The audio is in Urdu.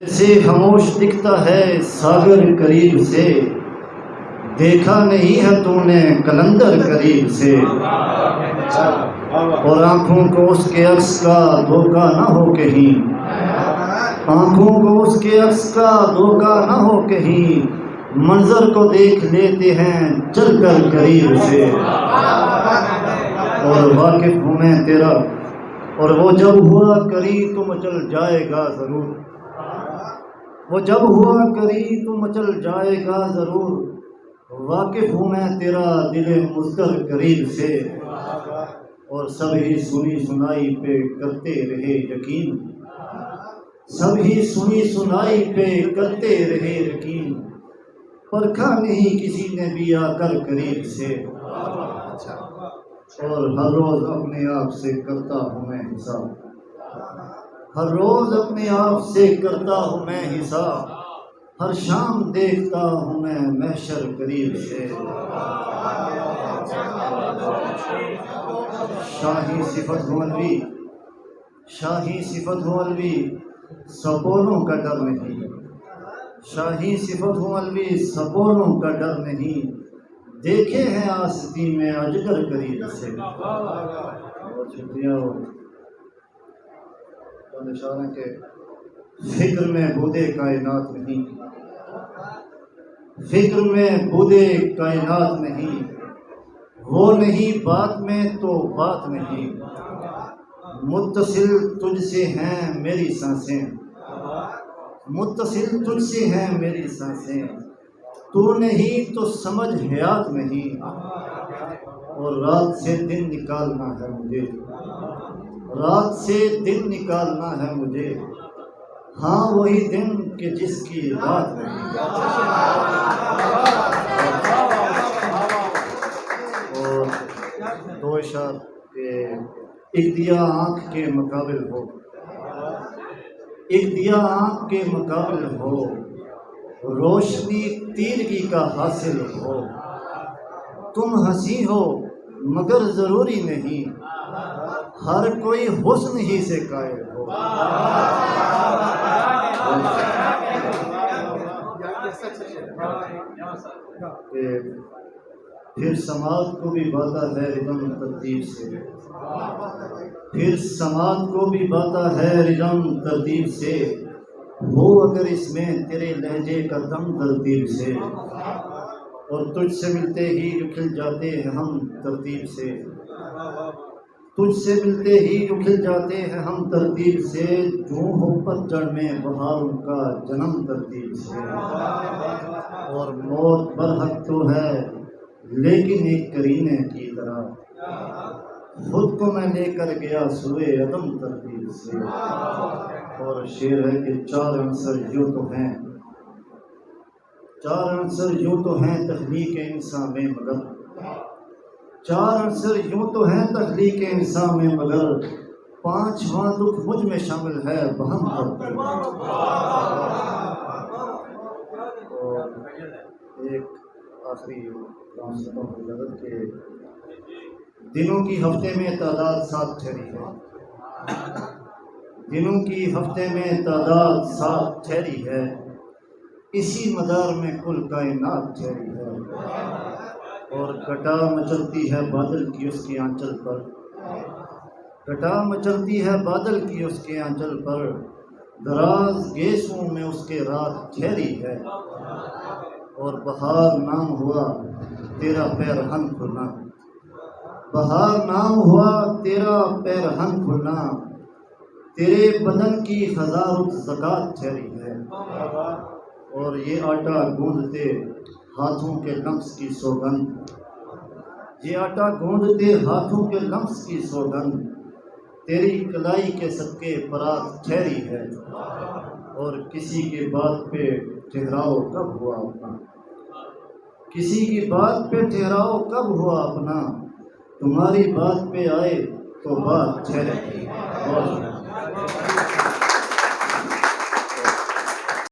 سے خاموش دکھتا ہے ساگر قریب سے، دیکھا نہیں ہے تو نے کلندر قریب سے، اور آنکھوں کو اس کے عکس کا دھوکہ نہ ہو کہیں، آنکھوں کو اس کے عکس کا دھوکہ نہ ہو کہیں، منظر کو دیکھ لیتے ہیں چل کر قریب سے، اور واقف ہوں میں تیرا، اور وہ جب ہوا کری تو مچل جائے گا ضرور، وہ جب ہوا کری تو مچل جائے گا ضرور، واقف ہوں میں تیرا دل مضطر قریب سے، اور سب ہی سنی سنائی پہ کرتے رہے یقین، سب ہی سنی سنائی پہ کرتے رہے یقین، پرکھا نہیں کسی نے بھی آ کر قریب سے، اور ہر روز اپنے آپ سے کرتا ہوں میں حساب، ہر روز اپنے آپ سے کرتا ہوں میں حساب، ہر شام دیکھتا ہوں میں محشر قریب سے، شاہی صفت ہو الوی، شاہی صفت ہو الوی، سپولوں کا ڈر نہیں، شاہی صفت ہو الوی، سپولوں کا ڈر نہیں، دیکھے ہیں آستین میں اجگر قریب سے۔ بہت شکریہ۔ اشارہ کے فکر میں بودے کائنات نہیں، فکر میں بودے کائنات نہیں، وہ نہیں بات میں تو بات نہیں، متصل تجھ سے ہیں میری سانسیں، متصل تجھ سے ہیں میری سانسیں، تو نہیں تو سمجھ حیات نہیں، اور رات سے دن نکالنا ہے مجھے، رات سے دن نکالنا ہے مجھے، ہاں وہی دن کہ جس کی رات نہیں۔ اور دو اشار کہ ایک دیا آنکھ کے مقابل ہو، ایک دیا آنکھ کے مقابل ہو، روشنی تیرگی کا حاصل ہو، تم ہنسی ہو مگر ضروری نہیں، ہر کوئی حسن ہی سے قائل ہو۔ پھر سماعت کو بھی باتا ہے ردم ترتیب سے، پھر سماعت کو بھی باتا ہے ردم ترتیب سے، ہو اگر اس میں تیرے لہجے کا دم ترتیب سے، اور تجھ سے ملتے ہی کھل جاتے ہیں ہم ترتیب سے، تجھ سے ملتے ہی کھل جاتے ہیں ہم ترتیب سے، جو ہو پتجھڑ میں بہاروں کا جنم ترتیب سے، اور موت برحق تو ہے لیکن ایک کرینے کی طرح، خود کو میں لے کر گیا سوئے عدم ترتیب سے، اور شعر ہے کہ چار عنصر یوں تو ہیں، چار عنصر یوں تو ہیں تخلیق انسان میں مگر، چار عنصر یوں تو ہیں تخلیق انسان میں مگر، پانچواں دکھ مجھ میں شامل ہے بہم ترتیب۔ اور ایک آخری لغت کے دنوں کی ہفتے میں تعداد 7 ٹھہری ہے، دنوں کی ہفتے میں تعداد 7 ٹھہری ہے، اسی مدار میں کل کائنات ٹھہری ہے، اور گٹا مچلتی ہے بادل کی اس کے آنچل پر، گٹا مچلتی ہے بادل کی اس کے آنچل پر، دراز گیسوں میں اس کے رات ٹھہری ہے، اور بہار نام ہوا تیرا پیرہن کھلنا، بہار نام ہوا تیرا پیرہن کھلنا، تیرے بدن کی ہزاروں زکات ٹھہری ہے، اور یہ آٹا گوندتے ہاتھوں کے لمس کی سوگند، یہ آٹا گوندتے ہاتھوں کے لمس کی سوگند، تیری کلائی کے صدقے برات ٹھہری ہے، اور کسی کی بات پہ ٹھہراؤ کب ہوا اپنا، کسی کی بات پہ ٹھہراؤ کب ہوا اپنا، تمہاری بات پہ آئے تو بات ٹھہرے۔